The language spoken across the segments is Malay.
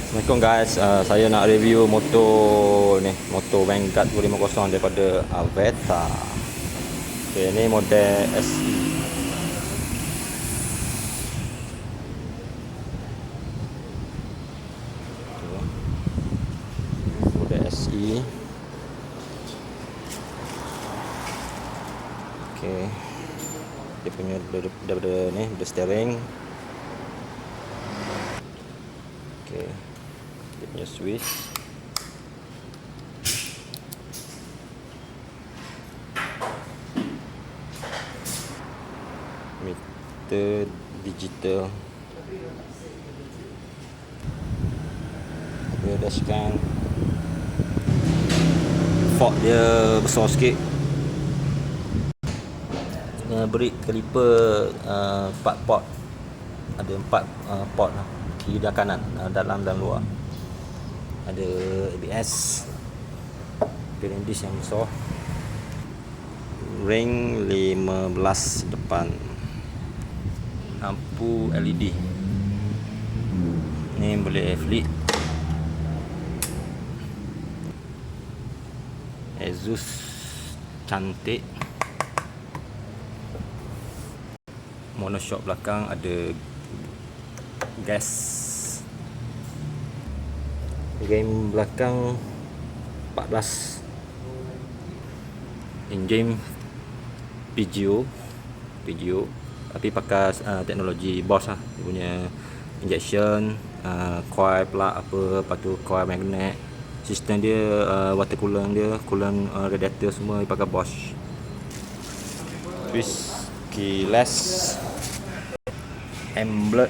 Assalamualaikum guys, saya nak review motor ni, motor Vanguard 250 daripada Avetta. Okay, ni model SE. Okay. Model SE. Okay. Dia punya daripada ni, the steering. Okay. Dia punya switch. Meter digital. Dia dashcam. Fork dia besar sikit. Brake caliper 4 port. Ada 4 port lah. Kiri dan kanan, dalam dan luar. Ada ABS, bearing disc yang besar, ring 15 depan, lampu LED ni boleh flip, exhaust cantik, monoshock belakang, ada gas. Rem belakang 14, enjin PGO tapi pakai teknologi Bosch lah. Dia punya injection, coil plug apa, lepas tu coil magnet. Sistem dia water coolant dia, coolant radiator semua dia pakai Bosch. Twist keyless, emblem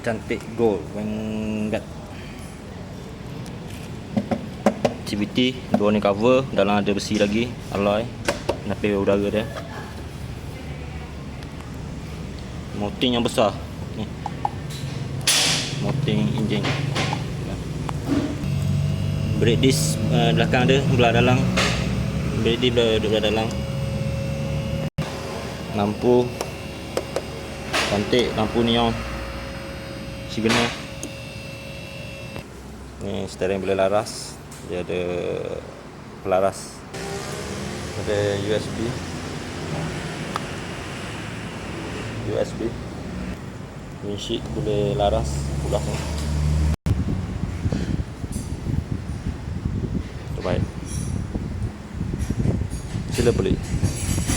cantik gold Vanguard. CVT, dua ni cover, dalam ada besi lagi, alloy, napil udara dia. Mounting yang besar ni, mounting enjin. Brake disc belakang dia belah dalam, brake disc belah dalam. Lampu cantik, lampu neon signal. Ni steering boleh laras, dia ada pelaras, ada USB, windshield boleh laras sebelah ni. Terbaik, sila beli.